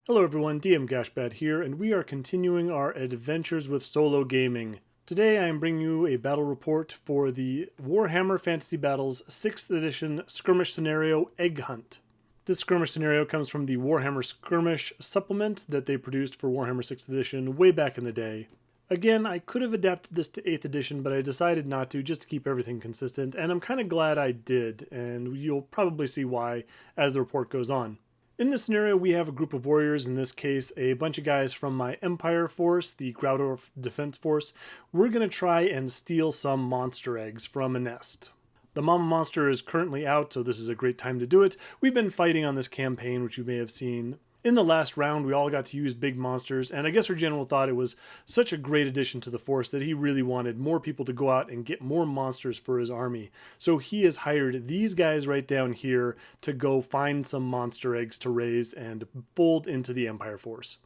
Hello everyone, DM Gashbad here, and we are continuing our adventures with solo gaming. Today I am bringing you a battle report for the Warhammer Fantasy Battles 6th edition skirmish scenario Egg Hunt. This skirmish scenario comes from the Warhammer Skirmish supplement that they produced for Warhammer 6th edition way back in the day. Again, I could have adapted this to 8th edition, but I decided not to, just to keep everything consistent, and I'm kind of glad I did, and you'll probably see why as the report goes on. In this scenario, we have a group of warriors, in this case, a bunch of guys from my Empire force, the Graudorf Defense Force. We're going to try and steal some monster eggs from a nest. The Mama Monster is currently out, so this is a great time to do it. We've been fighting on this campaign, which you may have seen. In the last round, we all got to use big monsters, and I guess our general thought it was such a great addition to the force that he really wanted more people to go out and get more monsters for his army. So he has hired these guys right down here to go find some monster eggs to raise and fold into the Empire force.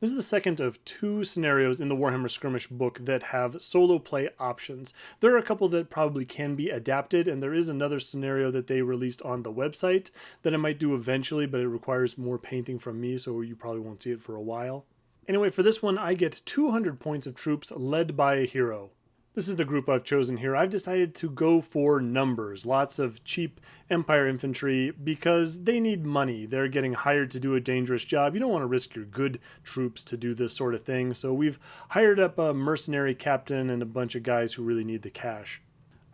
This is the second of two scenarios in the Warhammer Skirmish book that have solo play options. There are a couple that probably can be adapted, and there is another scenario that they released on the website that I might do eventually, but it requires more painting from me, so you probably won't see it for a while. Anyway, for this one, I get 200 points of troops led by a hero. This is the group I've chosen here. I've decided to go for numbers, lots of cheap Empire infantry, because they need money. They're getting hired to do a dangerous job. You don't want to risk your good troops to do this sort of thing, so we've hired up a mercenary captain and a bunch of guys who really need the cash.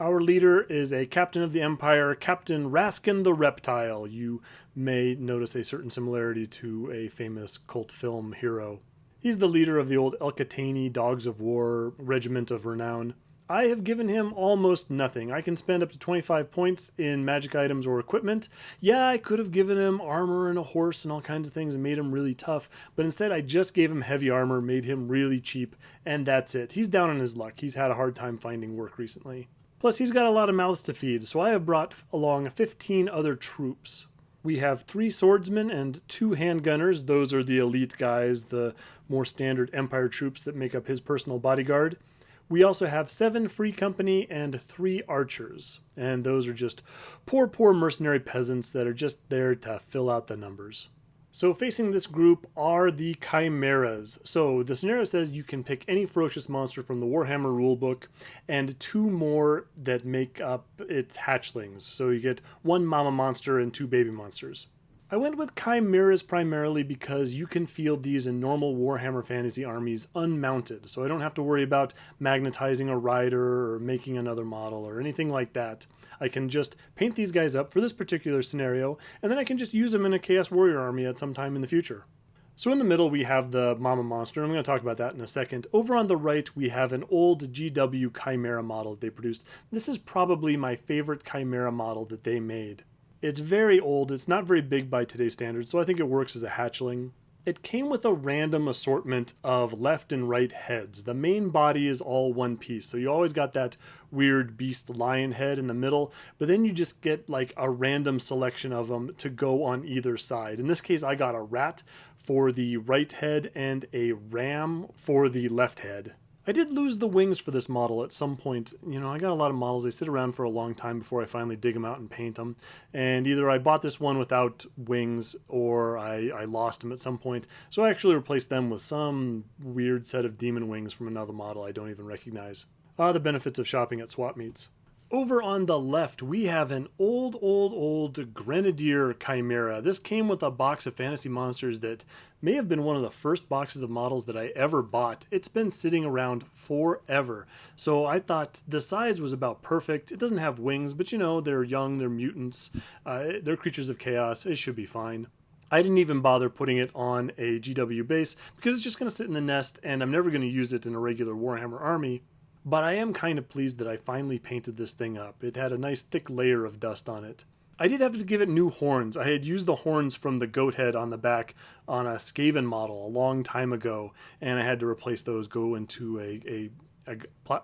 Our leader is a captain of the Empire, Captain Raskin the Reptile. You may notice a certain similarity to a famous cult film hero. He's the leader of the old Elkatani Dogs of War Regiment of Renown. I have given him almost nothing. I can spend up to 25 points in magic items or equipment. Yeah, I could have given him armor and a horse and all kinds of things and made him really tough, but instead I just gave him heavy armor, made him really cheap, and that's it. He's down on his luck. He's had a hard time finding work recently. Plus, he's got a lot of mouths to feed, so I have brought along 15 other troops. We have 3 swordsmen and 2 handgunners. Those are the elite guys, the more standard Empire troops that make up his personal bodyguard. We also have 7 free company and 3 archers. And those are just poor mercenary peasants that are just there to fill out the numbers. So facing this group are the chimeras. So the scenario says you can pick any ferocious monster from the Warhammer rulebook and 2 more that make up its hatchlings. So you get 1 mama monster and 2 baby monsters. I went with chimeras primarily because you can field these in normal Warhammer Fantasy armies unmounted, so I don't have to worry about magnetizing a rider or making another model or anything like that. I can just paint these guys up for this particular scenario, and then I can just use them in a Chaos Warrior army at some time in the future. So in the middle we have the Mama Monster. I'm going to talk about that in a second. Over on the right we have an old GW Chimera model that they produced. This is probably my favorite Chimera model that they made. It's very old, it's not very big by today's standards, so I think it works as a hatchling. It came with a random assortment of left and right heads. The main body is all one piece, so you always got that weird beast lion head in the middle, but then you just get like a random selection of them to go on either side. In this case, I got a rat for the right head and a ram for the left head. I did lose the wings for this model at some point. You know, I got a lot of models. They sit around for a long time before I finally dig them out and paint them. And either I bought this one without wings or I lost them at some point. So I actually replaced them with some weird set of demon wings from another model I don't even recognize. The benefits of shopping at swap meets. Over on the left, we have an old Grenadier Chimera. This came with a box of fantasy monsters that may have been one of the first boxes of models that I ever bought. It's been sitting around forever. So I thought the size was about perfect. It doesn't have wings, but you know, they're young, they're mutants, they're creatures of chaos. It should be fine. I didn't even bother putting it on a GW base because it's just going to sit in the nest and I'm never going to use it in a regular Warhammer army. But I am kind of pleased that I finally painted this thing up. It had a nice thick layer of dust on it. I did have to give it new horns. I had used the horns from the goat head on the back on a Skaven model a long time ago, and I had to replace those, go into a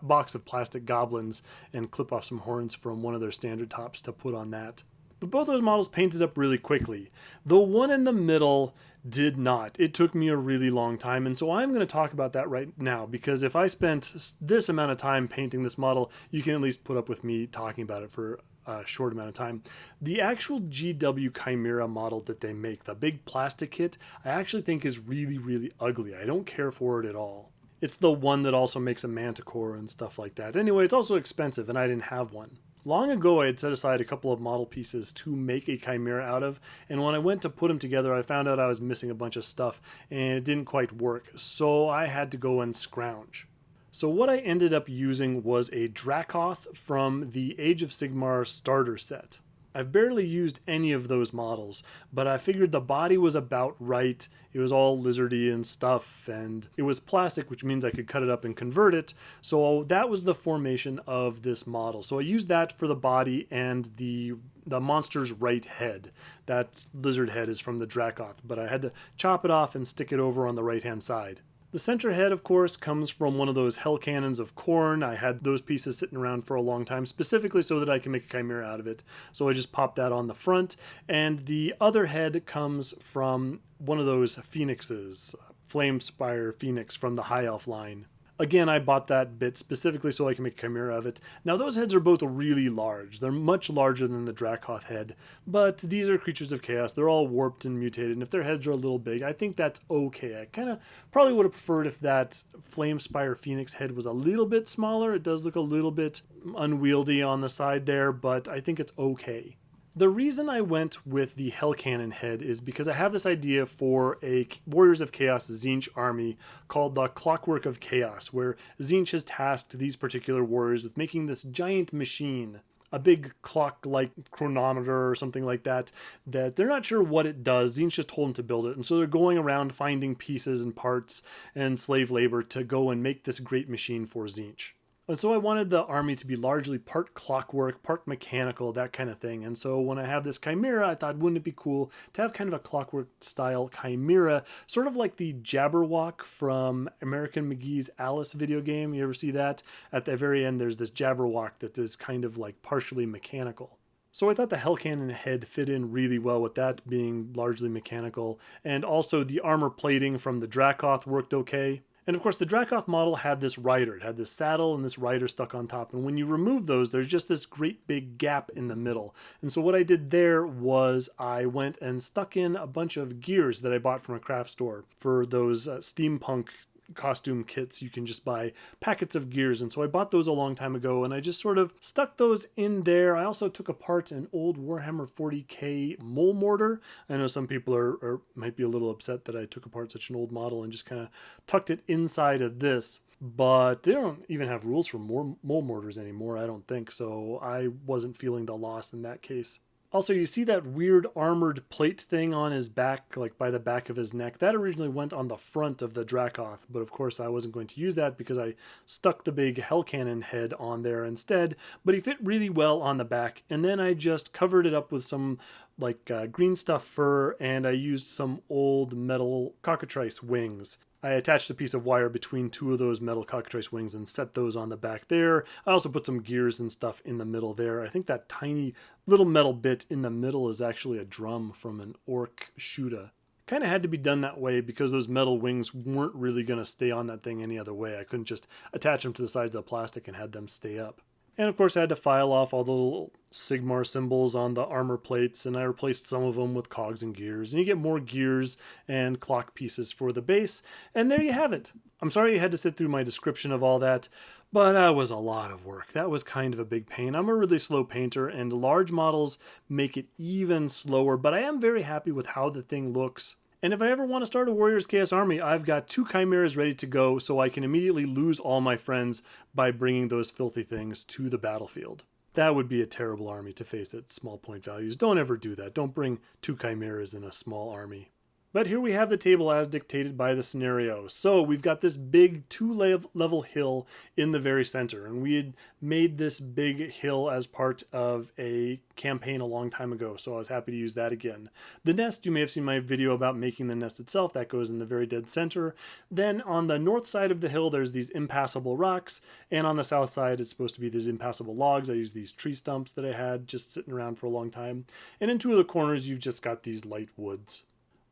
box of plastic goblins and clip off some horns from one of their standard tops to put on that. But both those models painted up really quickly. The one in the middle did not. It took me a really long time, and so I'm going to talk about that right now, because if I spent this amount of time painting this model, you can at least put up with me talking about it for short amount of time. The actual GW Chimera model that they make, the big plastic kit, I actually think is really, really ugly. I don't care for it at all. It's the one that also makes a manticore and stuff like that. Anyway, it's also expensive, and I didn't have one. Long ago, I had set aside a couple of model pieces to make a chimera out of, and when I went to put them together, I found out I was missing a bunch of stuff, and it didn't quite work, so I had to go and scrounge. So what I ended up using was a Dracoth from the Age of Sigmar starter set. I've barely used any of those models, but I figured the body was about right. It was all lizardy and stuff, and it was plastic, which means I could cut it up and convert it. So that was the formation of this model. So I used that for the body and the monster's right head. That lizard head is from the Dracoth, but I had to chop it off and stick it over on the right-hand side. The center head, of course, comes from one of those hell cannons of corn. I had those pieces sitting around for a long time, specifically so that I can make a chimera out of it. So I just popped that on the front. And the other head comes from one of those phoenixes, Flamespire Phoenix from the High Elf line. Again, I bought that bit specifically so I can make a chimera of it. Now, those heads are both really large. They're much larger than the Dracoth head, but these are creatures of chaos. They're all warped and mutated, and if their heads are a little big, I think that's okay. I kind of probably would have preferred if that Flamespire Phoenix head was a little bit smaller. It does look a little bit unwieldy on the side there, but I think it's okay. The reason I went with the Hell Cannon head is because I have this idea for a Warriors of Chaos Tzeentch army called the Clockwork of Chaos, where Tzeentch has tasked these particular warriors with making this giant machine, a big clock-like chronometer or something like that, that they're not sure what it does. Tzeentch just told them to build it, and so they're going around finding pieces and parts and slave labor to go and make this great machine for Tzeentch. And so I wanted the army to be largely part clockwork, part mechanical, that kind of thing. And so when I have this chimera, I thought, wouldn't it be cool to have kind of a clockwork style chimera, sort of like the Jabberwock from American McGee's Alice video game. You ever see that? At the very end, there's this Jabberwock that is kind of like partially mechanical. So I thought the Hell Cannon head fit in really well with that being largely mechanical. And also the armor plating from the Dracoth worked okay. And of course, the Dracoth model had this rider. It had this saddle and this rider stuck on top. And when you remove those, there's just this great big gap in the middle. And so what I did there was I went and stuck in a bunch of gears that I bought from a craft store for those steampunk costume kits. You can just buy packets of gears, and so I bought those a long time ago, and I just sort of stuck those in there. I also took apart an old Warhammer 40k mole mortar. I know some people might be a little upset that I took apart such an old model and just kind of tucked it inside of this, but they don't even have rules for mole mortars anymore, I don't think, so I wasn't feeling the loss in that case. Also, you see that weird armored plate thing on his back, like by the back of his neck? That originally went on the front of the Dracoth, but of course I wasn't going to use that because I stuck the big Hell Cannon head on there instead, but he fit really well on the back, and then I just covered it up with some like green stuff fur, and I used some old metal cockatrice wings. I attached a piece of wire between two of those metal cockatrice wings and set those on the back there. I also put some gears and stuff in the middle there. I think that tiny little metal bit in the middle is actually a drum from an orc Shuda. Kind of had to be done that way because those metal wings weren't really going to stay on that thing any other way. I couldn't just attach them to the sides of the plastic and had them stay up. And of course I had to file off all the little Sigmar symbols on the armor plates, and I replaced some of them with cogs and gears. And you get more gears and clock pieces for the base, and there you have it. I'm sorry you had to sit through my description of all that, but that was a lot of work. That was kind of a big pain. I'm a really slow painter, and large models make it even slower, but I am very happy with how the thing looks. And if I ever want to start a Warriors Chaos army, I've got 2 chimeras ready to go, so I can immediately lose all my friends by bringing those filthy things to the battlefield. That would be a terrible army to face at small point values. Don't ever do that. Don't bring 2 chimeras in a small army. But here we have the table as dictated by the scenario. So we've got this big 2-level hill in the very center, and we had made this big hill as part of a campaign a long time ago, so I was happy to use that again. The nest, you may have seen my video about making the nest itself. That goes in the very dead center. Then on the north side of the hill, there's these impassable rocks, and on the south side, it's supposed to be these impassable logs. I used these tree stumps that I had just sitting around for a long time. And in 2 of the corners, you've just got these light woods.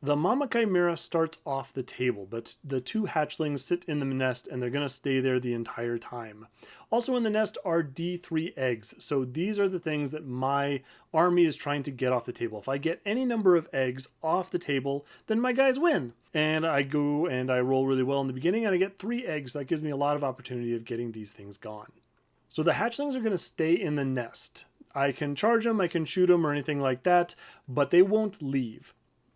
The Mama Chimera starts off the table, but the two hatchlings sit in the nest and they're going to stay there the entire time. Also in the nest are D3 eggs, so these are the things that my army is trying to get off the table. If I get any number of eggs off the table, then my guys win. And I go and I roll really well in the beginning and I get 3 eggs, so that gives me a lot of opportunity of getting these things gone. So the hatchlings are going to stay in the nest. I can charge them, I can shoot them or anything like that, but they won't leave.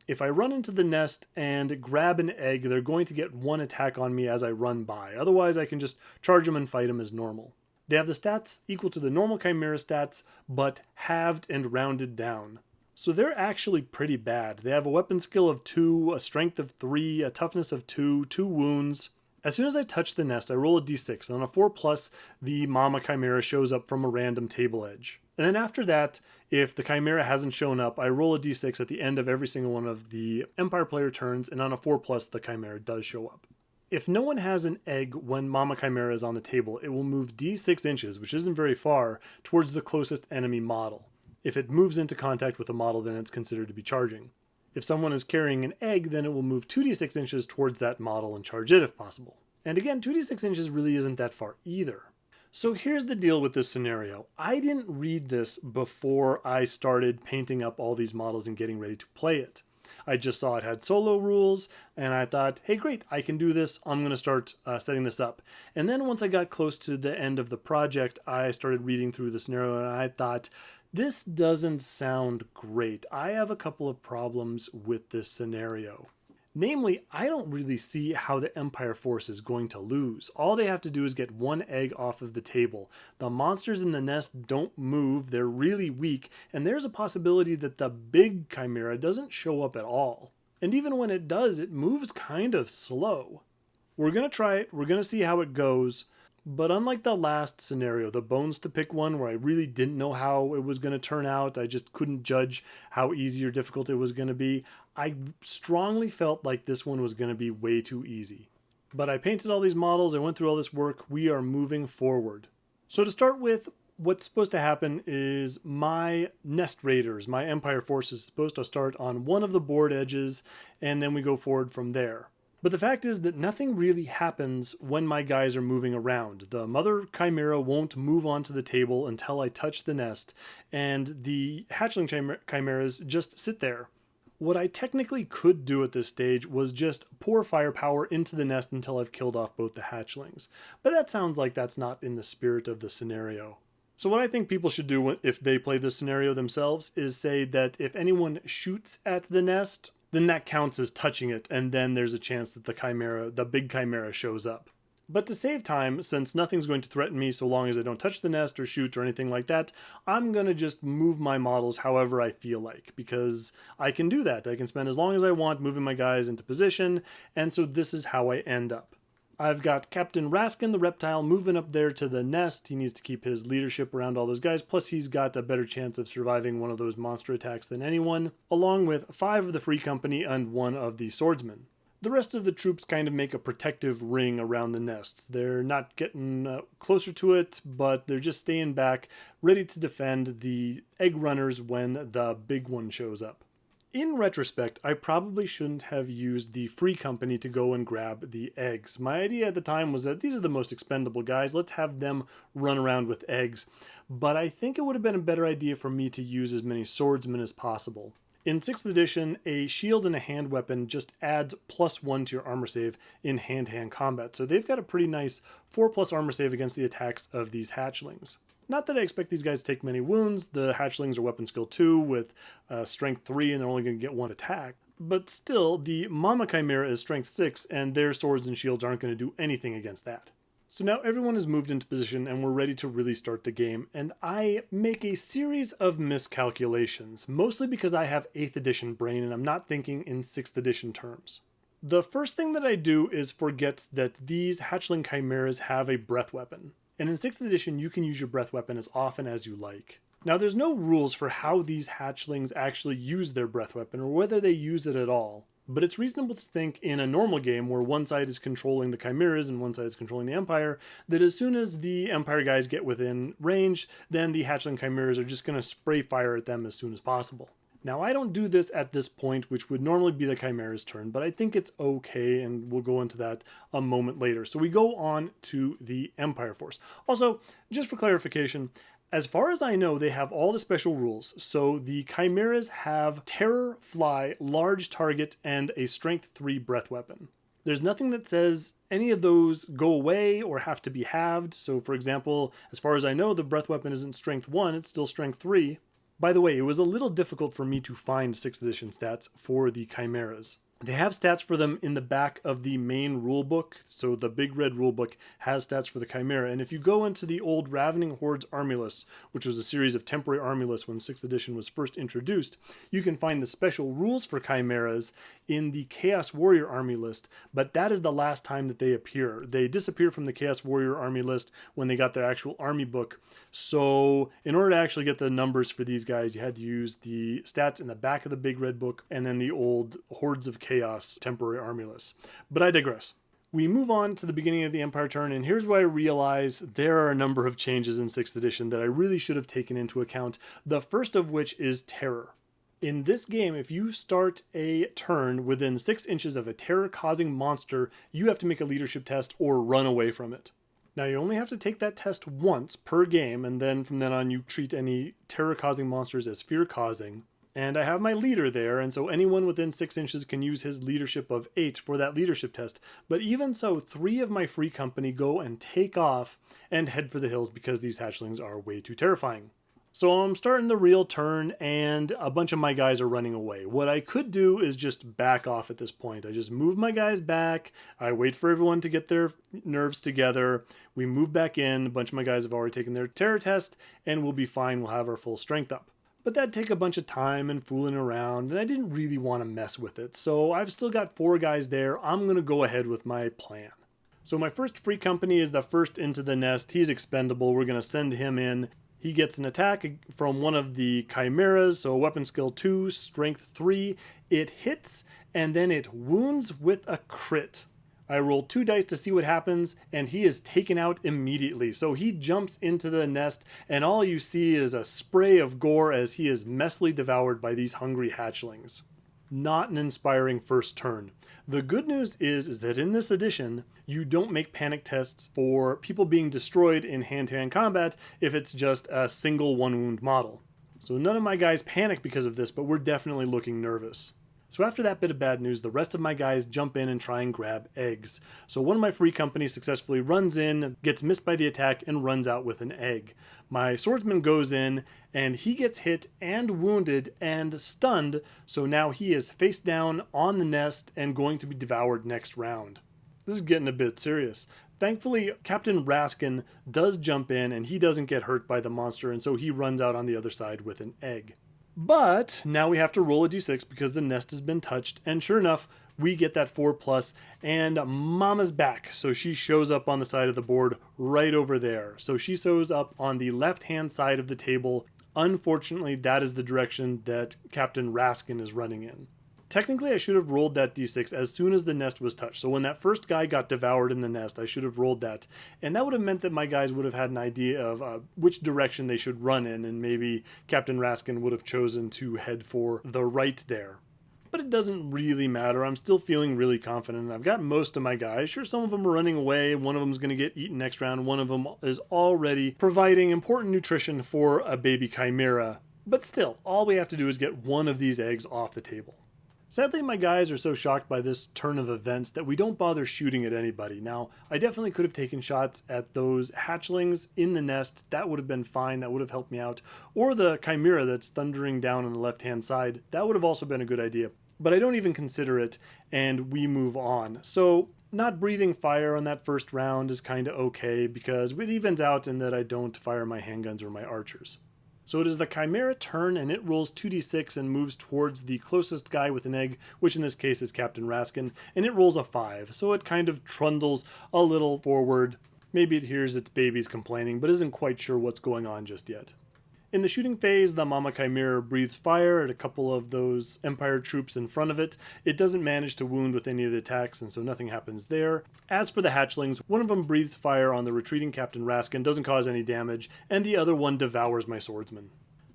If I run into the nest and grab an egg, they're going to get 1 attack on me as I run by. Otherwise, I can just charge them and fight them as normal. They have the stats equal to the normal Chimera stats, but halved and rounded down. So they're actually pretty bad. They have a weapon skill of 2, a strength of 3, a toughness of 2, 2 wounds. As soon as I touch the nest, I roll a d6, and on a 4+, the Mama Chimera shows up from a random table edge. And then after that, if the Chimera hasn't shown up, I roll a d6 at the end of every single one of the Empire player turns, and on a 4+, the Chimera does show up. If no one has an egg when Mama Chimera is on the table, it will move d6 inches, which isn't very far, towards the closest enemy model. If it moves into contact with a model, then it's considered to be charging. If someone is carrying an egg, then it will move 2d6 inches towards that model and charge it if possible. And again, 2d6 inches really isn't that far either. So here's the deal with this scenario. I didn't read this before I started painting up all these models and getting ready to play it. I just saw it had solo rules, and I thought, hey great, I can do this, I'm going to start setting this up. And then once I got close to the end of the project, I started reading through the scenario, and I thought, this doesn't sound great. I have a couple of problems with this scenario. Namely, I don't really see how the Empire force is going to lose. All they have to do is get 1 egg off of the table. The monsters in the nest don't move, they're really weak, and there's a possibility that the big Chimera doesn't show up at all. And even when it does, it moves kind of slow. We're going to try it, we're going to see how it goes. But unlike the last scenario, the bones to pick one, where I really didn't know how it was going to turn out, I just couldn't judge how easy or difficult it was going to be, I strongly felt like this one was going to be way too easy. But I painted all these models, I went through all this work, we are moving forward. So to start with, what's supposed to happen is my nest raiders, my Empire force is supposed to start on one of the board edges, and then we go forward from there. But the fact is that nothing really happens when my guys are moving around. The mother Chimera won't move onto the table until I touch the nest, and the hatchling chimeras just sit there. What I technically could do at this stage was just pour firepower into the nest until I've killed off both the hatchlings. But that sounds like that's not in the spirit of the scenario. So what I think people should do if they play this scenario themselves is say that if anyone shoots at the nest, then that counts as touching it, and then there's a chance that the big Chimera shows up. But to save time, since nothing's going to threaten me so long as I don't touch the nest or shoot or anything like that, I'm going to just move my models however I feel like, because I can do that. I can spend as long as I want moving my guys into position, and so this is how I end up. I've got Captain Raskin, the Reptile, moving up there to the nest. He needs to keep his leadership around all those guys, plus he's got a better chance of surviving one of those monster attacks than anyone, along with 5 of the Free Company and 1 of the Swordsmen. The rest of the troops kind of make a protective ring around the nest. They're not getting closer to it, but they're just staying back, ready to defend the egg runners when the big one shows up. In retrospect, I probably shouldn't have used the Free Company to go and grab the eggs. My idea at the time was that these are the most expendable guys, let's have them run around with eggs. But I think it would have been a better idea for me to use as many swordsmen as possible. In 6th edition, a shield and a hand weapon just adds +1 to your armor save in hand-to-hand combat, so they've got a pretty nice 4+ armor save against the attacks of these hatchlings. Not that I expect these guys to take many wounds. The hatchlings are weapon skill 2 with strength 3, and they're only going to get 1 attack. But still, the Mama Chimera is strength 6, and their swords and shields aren't going to do anything against that. So now everyone is moved into position, and we're ready to really start the game, and I make a series of miscalculations, mostly because I have 8th edition brain, and I'm not thinking in 6th edition terms. The first thing that I do is forget that these hatchling chimeras have a breath weapon. And in 6th edition, you can use your breath weapon as often as you like. Now, there's no rules for how these hatchlings actually use their breath weapon, or whether they use it at all. But it's reasonable to think in a normal game where one side is controlling the chimeras and one side is controlling the Empire, that as soon as the Empire guys get within range, then the hatchling chimeras are just going to spray fire at them as soon as possible. Now, I don't do this at this point, which would normally be the Chimera's turn, but I think it's okay, and we'll go into that a moment later. So we go on to the Empire Force. Also, just for clarification, as far as I know, they have all the special rules. So the Chimeras have Terror, Fly, Large Target, and a Strength 3 breath weapon. There's nothing that says any of those go away or have to be halved. So for example, as far as I know, the breath weapon isn't Strength 1, it's still Strength 3. By the way, it was a little difficult for me to find 6th edition stats for the Chimeras. They have stats for them in the back of the main rulebook, so the big red rulebook has stats for the Chimera, and if you go into the old Ravening Horde's Army List, which was a series of temporary army lists when 6th edition was first introduced, you can find the special rules for Chimeras in the Chaos Warrior Army List, but that is the last time that they appear. They disappear from the Chaos Warrior Army List when they got their actual army book, so in order to actually get the numbers for these guys, you had to use the stats in the back of the big red book and then the old Hordes of Chaos temporary army lists. But I digress. We move on to the beginning of the Empire turn, and here's where I realize there are a number of changes in 6th edition that I really should have taken into account, the first of which is Terror. In this game, if you start a turn within 6 inches of a terror-causing monster, you have to make a leadership test or run away from it. Now, you only have to take that test once per game, and then from then on you treat any terror-causing monsters as fear-causing. And I have my leader there, and so anyone within 6 inches can use his leadership of 8 for that leadership test. But even so, 3 of my free company go and take off and head for the hills because these hatchlings are way too terrifying. So I'm starting the real turn, and a bunch of my guys are running away. What I could do is just back off at this point. I just move my guys back, I wait for everyone to get their nerves together, we move back in, a bunch of my guys have already taken their terror test, and we'll be fine, we'll have our full strength up. But that'd take a bunch of time and fooling around, and I didn't really want to mess with it. So I've still got 4 guys there. I'm going to go ahead with my plan. So my first free company is the first into the nest. He's expendable. We're going to send him in. He gets an attack from one of the Chimeras, so weapon skill 2, strength 3. It hits, and then it wounds with a crit. I roll 2 dice to see what happens, and he is taken out immediately. So he jumps into the nest, and all you see is a spray of gore as he is messily devoured by these hungry hatchlings. Not an inspiring first turn. The good news is that in this edition, you don't make panic tests for people being destroyed in hand-to-hand combat if it's just a single 1-wound model. So none of my guys panic because of this, but we're definitely looking nervous. So after that bit of bad news, the rest of my guys jump in and try and grab eggs. So one of my free companies successfully runs in, gets missed by the attack, and runs out with an egg. My swordsman goes in, and he gets hit and wounded and stunned, so now he is face down on the nest and going to be devoured next round. This is getting a bit serious. Thankfully, Captain Raskin does jump in, and he doesn't get hurt by the monster, and so he runs out on the other side with an egg. But now we have to roll a d6 because the nest has been touched, and sure enough, we get that 4+, and Mama's back. So she shows up on the side of the board right over there. So she shows up on the left-hand side of the table. Unfortunately, that is the direction that Captain Raskin is running in. Technically, I should have rolled that d6 as soon as the nest was touched. So when that first guy got devoured in the nest, I should have rolled that. And that would have meant that my guys would have had an idea of which direction they should run in, and maybe Captain Raskin would have chosen to head for the right there. But it doesn't really matter. I'm still feeling really confident. I've got most of my guys. Sure, some of them are running away. One of them is going to get eaten next round. One of them is already providing important nutrition for a baby chimera. But still, all we have to do is get one of these eggs off the table. Sadly, my guys are so shocked by this turn of events that we don't bother shooting at anybody. Now, I definitely could have taken shots at those hatchlings in the nest. That would have been fine. That would have helped me out. Or the chimera that's thundering down on the left-hand side. That would have also been a good idea. But I don't even consider it, and we move on. So, not breathing fire on that first round is kind of okay because it evens out in that I don't fire my handguns or my archers. So it is the Chimera turn, and it rolls 2d6 and moves towards the closest guy with an egg, which in this case is Captain Raskin, and it rolls a 5. So it kind of trundles a little forward. Maybe it hears its babies complaining, but isn't quite sure what's going on just yet. In the shooting phase, the Mama Chimera breathes fire at a couple of those Empire troops in front of it. It doesn't manage to wound with any of the attacks, and so nothing happens there. As for the hatchlings, one of them breathes fire on the retreating Captain Raskin, doesn't cause any damage, and the other one devours my swordsman.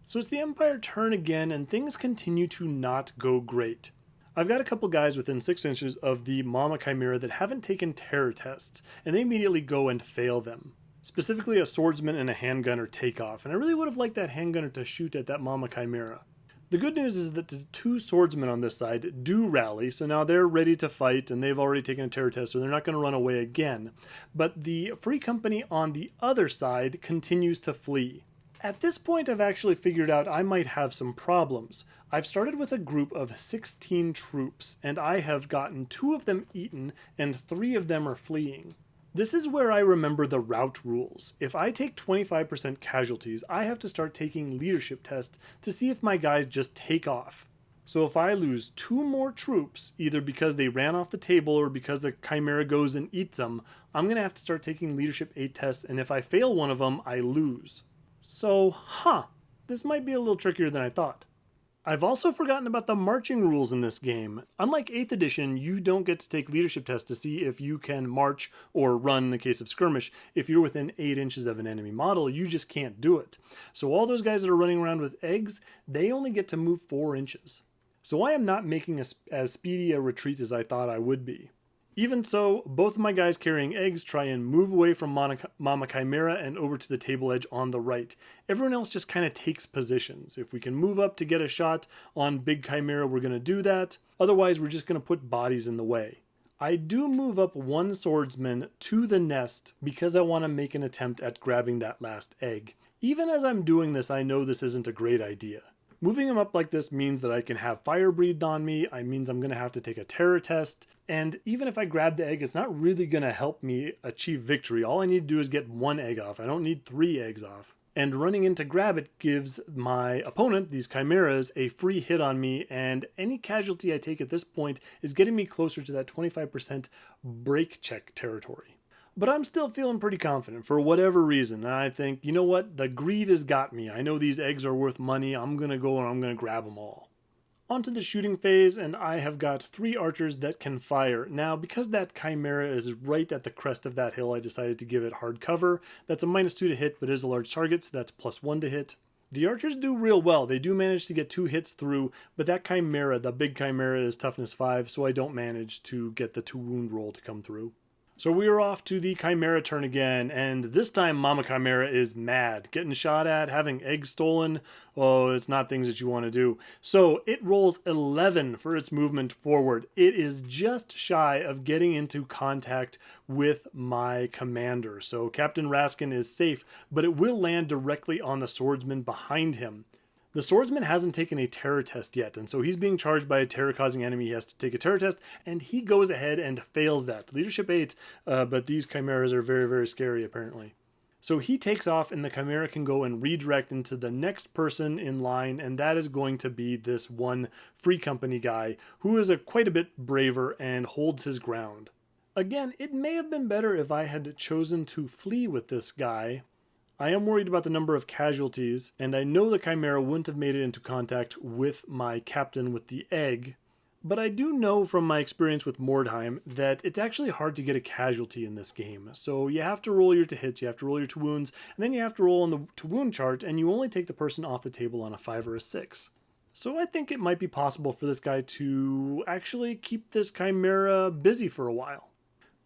So it's the Empire turn again, and things continue to not go great. I've got a couple guys within 6 inches of the Mama Chimera that haven't taken terror tests, and they immediately go and fail them. Specifically, a swordsman and a handgunner take off, and I really would have liked that handgunner to shoot at that Mama Chimera. The good news is that the 2 swordsmen on this side do rally, so now they're ready to fight, and they've already taken a terror test, so they're not going to run away again. But the Free Company on the other side continues to flee. At this point, I've actually figured out I might have some problems. I've started with a group of 16 troops, and I have gotten 2 of them eaten, and 3 of them are fleeing. This is where I remember the route rules. If I take 25% casualties, I have to start taking leadership tests to see if my guys just take off. So if I lose 2 more troops, either because they ran off the table or because the Chimera goes and eats them, I'm going to have to start taking leadership 8 tests, and if I fail one of them, I lose. So, this might be a little trickier than I thought. I've also forgotten about the marching rules in this game. Unlike 8th edition, you don't get to take leadership tests to see if you can march or run in the case of skirmish. If you're within 8 inches of an enemy model, you just can't do it. So all those guys that are running around with eggs, they only get to move 4 inches. So I am not making as speedy a retreat as I thought I would be. Even so, both of my guys carrying eggs try and move away from Mama Chimera and over to the table edge on the right. Everyone else just kind of takes positions. If we can move up to get a shot on Big Chimera, we're going to do that. Otherwise, we're just going to put bodies in the way. I do move up 1 swordsman to the nest because I want to make an attempt at grabbing that last egg. Even as I'm doing this, I know this isn't a great idea. Moving him up like this means that I can have fire breathed on me. It means I'm going to have to take a terror test. And even if I grab the egg, it's not really going to help me achieve victory. All I need to do is get 1 egg off. I don't need 3 eggs off. And running in to grab it gives my opponent, these chimeras, a free hit on me. And any casualty I take at this point is getting me closer to that 25% break check territory. But I'm still feeling pretty confident for whatever reason. And I think, you know what? The greed has got me. I know these eggs are worth money. I'm going to go and I'm going to grab them all. Onto the shooting phase, and I have got 3 archers that can fire. Now, because that chimera is right at the crest of that hill, I decided to give it hard cover. That's a -2 to hit, but it is a large target, so that's +1 to hit. The archers do real well. They do manage to get 2 hits through, but that chimera, the big chimera, is toughness 5, so I don't manage to get the 2 wound roll to come through. So we are off to the Chimera turn again, and this time Mama Chimera is mad. Getting shot at, having eggs stolen, oh, it's not things that you want to do. So it rolls 11 for its movement forward. It is just shy of getting into contact with my commander. So Captain Raskin is safe, but it will land directly on the swordsman behind him. The swordsman hasn't taken a terror test yet, and so he's being charged by a terror-causing enemy. He has to take a terror test, and he goes ahead and fails that. Leadership 8, but these chimeras are very, very scary, apparently. So he takes off, and the chimera can go and redirect into the next person in line, and that is going to be this one Free Company guy, who is quite a bit braver and holds his ground. Again, it may have been better if I had chosen to flee with this guy. I am worried about the number of casualties, and I know the Chimera wouldn't have made it into contact with my captain with the egg, but I do know from my experience with Mordheim that it's actually hard to get a casualty in this game. So you have to roll your 2 hits, you have to roll your 2 wounds, and then you have to roll on the 2 wound chart, and you only take the person off the table on a 5 or a 6. So I think it might be possible for this guy to actually keep this Chimera busy for a while.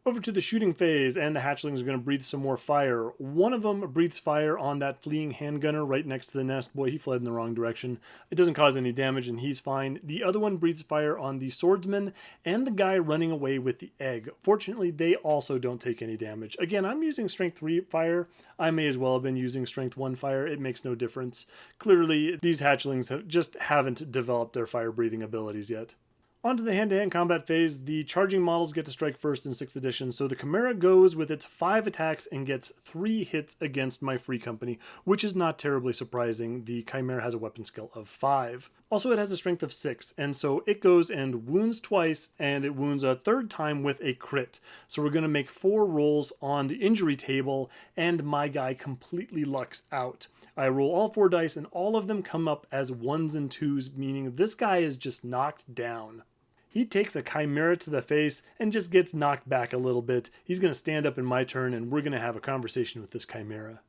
Over to the shooting phase, and the hatchlings are going to breathe some more fire. One of them breathes fire on that fleeing handgunner right next to the nest. Boy, he fled in the wrong direction. It doesn't cause any damage, and he's fine. The other one breathes fire on the swordsman and the guy running away with the egg. Fortunately, they also don't take any damage. Again, I'm using strength 3 fire. I may as well have been using strength 1 fire. It makes no difference. Clearly, these hatchlings just haven't developed their fire-breathing abilities yet. Onto the hand-to-hand combat phase, the charging models get to strike first in 6th edition, so the Chimera goes with its 5 attacks and gets 3 hits against my Free Company, which is not terribly surprising. The Chimera has a weapon skill of 5. Also, it has a strength of 6, and so it goes and wounds twice, and it wounds a 3rd time with a crit. So we're going to make 4 rolls on the injury table, and my guy completely lucks out. I roll all 4 dice, and all of them come up as 1s and 2s, meaning this guy is just knocked down. He takes a Chimera to the face and just gets knocked back a little bit. He's going to stand up in my turn, and we're going to have a conversation with this Chimera.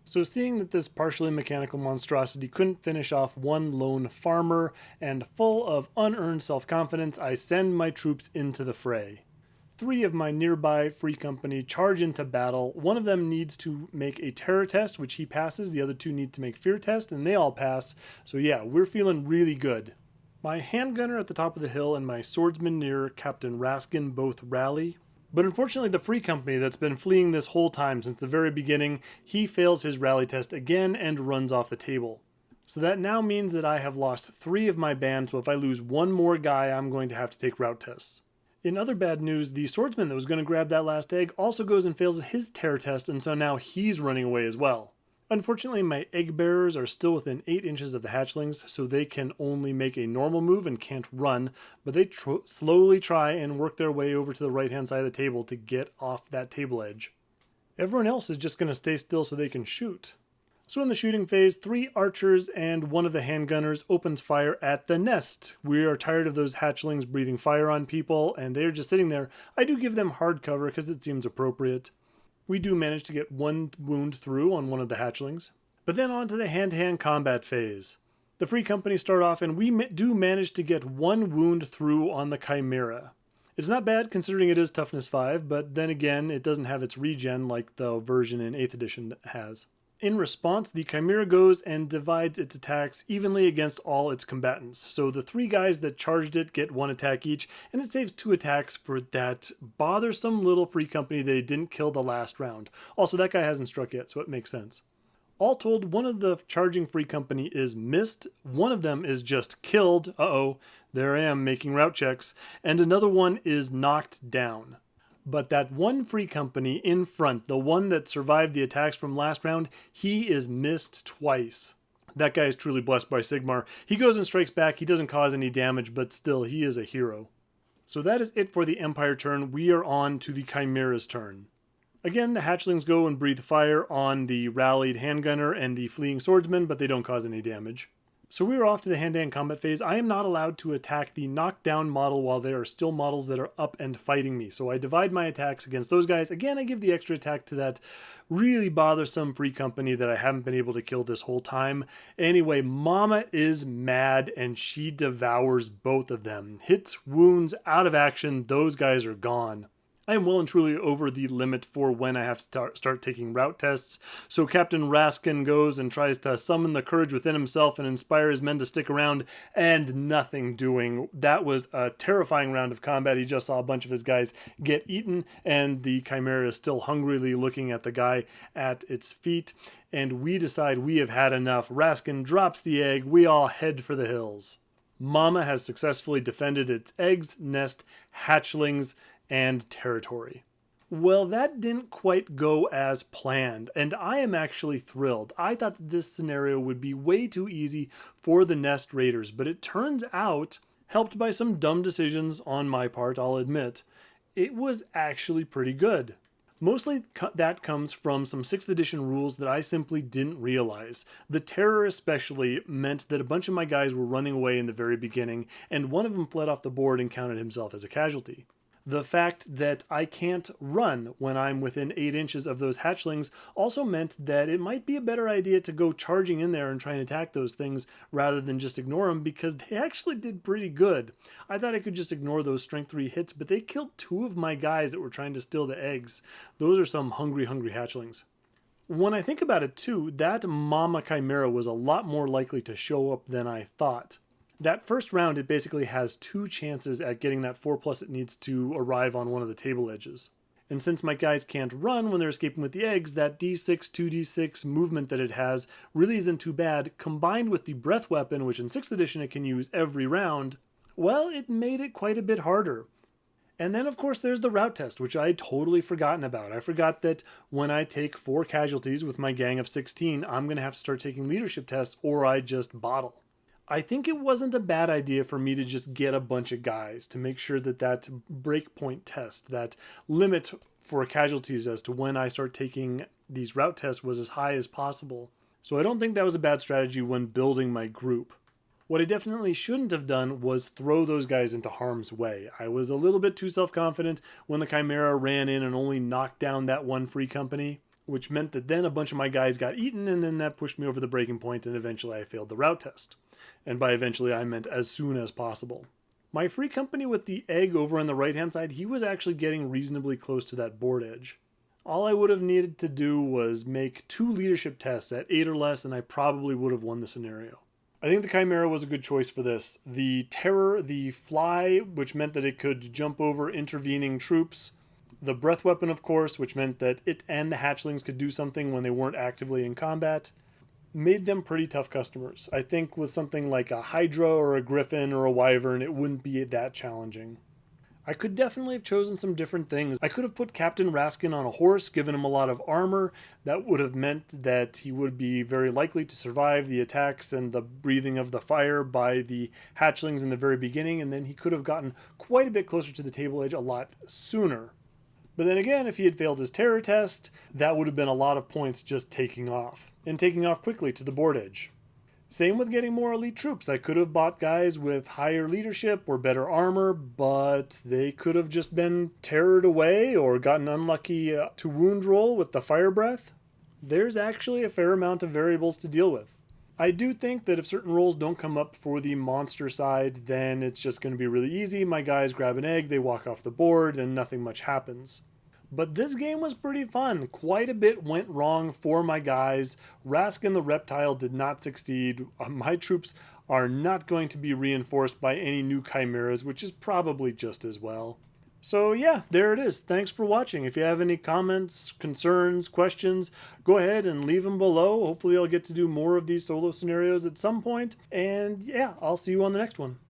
So seeing that this partially mechanical monstrosity couldn't finish off one lone farmer, and full of unearned self-confidence, I send my troops into the fray. 3 of my nearby free company charge into battle. One of them needs to make a terror test, which he passes. The other 2 need to make fear test, and they all pass. So yeah, we're feeling really good. My handgunner at the top of the hill and my swordsman near Captain Raskin both rally. But unfortunately, the free company that's been fleeing this whole time since the very beginning, he fails his rally test again and runs off the table. So that now means that I have lost 3 of my band, so if I lose one more guy, I'm going to have to take route tests. In other bad news, the swordsman that was going to grab that last egg also goes and fails his terror test, and so now he's running away as well. Unfortunately, my egg bearers are still within 8 inches of the hatchlings, so they can only make a normal move and can't run, but they slowly try and work their way over to the right-hand side of the table to get off that table edge. Everyone else is just going to stay still so they can shoot. So in the shooting phase, 3 archers and 1 of the handgunners opens fire at the nest. We are tired of those hatchlings breathing fire on people, and they're just sitting there. I do give them hard cover because it seems appropriate. We do manage to get 1 wound through on one of the hatchlings. But then on to the hand-to-hand combat phase. The free company start off, and we do manage to get 1 wound through on the chimera. It's not bad considering it is toughness 5, but then again, it doesn't have its regen like the version in 8th edition has. In response, the chimera goes and divides its attacks evenly against all its combatants. So the 3 guys that charged it get 1 attack each, and it saves 2 attacks for that bothersome little free company that it didn't kill the last round. Also, that guy hasn't struck yet, so it makes sense. All told, one of the charging free company is missed, one of them is just killed, uh-oh, there I am making route checks, and another one is knocked down. But that one free company in front, the one that survived the attacks from last round, he is missed twice. That guy is truly blessed by Sigmar. He goes and strikes back, he doesn't cause any damage, but still, he is a hero. So that is it for the Empire turn. We are on to the Chimera's turn. Again, the hatchlings go and breathe fire on the rallied handgunner and the fleeing swordsman, but they don't cause any damage. So we are off to the hand-to-hand combat phase. I am not allowed to attack the knockdown model while there are still models that are up and fighting me. So I divide my attacks against those guys. Again, I give the extra attack to that really bothersome free company that I haven't been able to kill this whole time. Anyway, Mama is mad and she devours both of them. Hits, wounds, out of action, those guys are gone. I am well and truly over the limit for when I have to start taking route tests, so Captain Raskin goes and tries to summon the courage within himself and inspire his men to stick around, and nothing doing. That was a terrifying round of combat. He just saw a bunch of his guys get eaten, and the Chimera is still hungrily looking at the guy at its feet, and we decide we have had enough. Raskin drops the egg, we all head for the hills. Mama has successfully defended its eggs, nest, hatchlings, and territory. Well, that didn't quite go as planned, and I am actually thrilled. I thought that this scenario would be way too easy for the Nest Raiders, but it turns out, helped by some dumb decisions on my part, I'll admit, it was actually pretty good. Mostly that comes from some 6th edition rules that I simply didn't realize. The terror especially meant that a bunch of my guys were running away in the very beginning, and one of them fled off the board and counted himself as a casualty. The fact that I can't run when I'm within 8 inches of those hatchlings also meant that it might be a better idea to go charging in there and try and attack those things rather than just ignore them, because they actually did pretty good. I thought I could just ignore those strength 3 hits, but they killed 2 of my guys that were trying to steal the eggs. Those are some hungry hatchlings. When I think about it too, that Mama Chimera was a lot more likely to show up than I thought. That first round, it basically has 2 chances at getting that 4+ it needs to arrive on one of the table edges. And since my guys can't run when they're escaping with the eggs, that D6, 2D6 movement that it has really isn't too bad, combined with the breath weapon, which in 6th edition it can use every round, well, it made it quite a bit harder. And then, of course, there's the route test, which I had totally forgotten about. I forgot that when I take 4 casualties with my gang of 16, I'm going to have to start taking leadership tests, or I just bottle. I think it wasn't a bad idea for me to just get a bunch of guys to make sure that that breakpoint test, that limit for casualties as to when I start taking these route tests, was as high as possible. So I don't think that was a bad strategy when building my group. What I definitely shouldn't have done was throw those guys into harm's way. I was a little bit too self-confident when the Chimera ran in and only knocked down that one free company. which meant that then a bunch of my guys got eaten, and then that pushed me over the breaking point, and eventually I failed the route test. And by eventually, I meant as soon as possible. My free company with the egg over on the right-hand side, he was actually getting reasonably close to that board edge. All I would have needed to do was make 2 leadership tests at 8 or less, and I probably would have won the scenario. I think the Chimera was a good choice for this. The Terror, the Fly, which meant that it could jump over intervening troops. The Breath Weapon, of course, which meant that it and the Hatchlings could do something when they weren't actively in combat, made them pretty tough customers. I think with something like a Hydra or a Griffin or a Wyvern, it wouldn't be that challenging. I could definitely have chosen some different things. I could have put Captain Raskin on a horse, given him a lot of armor. That would have meant that he would be very likely to survive the attacks and the breathing of the fire by the Hatchlings in the very beginning, and then he could have gotten quite a bit closer to the table edge a lot sooner. But then again, if he had failed his terror test, that would have been a lot of points just taking off, and taking off quickly to the board edge. Same with getting more elite troops. I could have bought guys with higher leadership or better armor, but they could have just been terrored away or gotten unlucky to wound roll with the fire breath. There's actually a fair amount of variables to deal with. I do think that if certain rolls don't come up for the monster side, then it's just going to be really easy. My guys grab an egg, they walk off the board, and nothing much happens. But this game was pretty fun. Quite a bit went wrong for my guys. Raskin the Reptile did not succeed. My troops are not going to be reinforced by any new chimeras, which is probably just as well. So yeah, there it is. Thanks for watching. If you have any comments, concerns, questions, go ahead and leave them below. Hopefully I'll get to do more of these solo scenarios at some point. And yeah, I'll see you on the next one.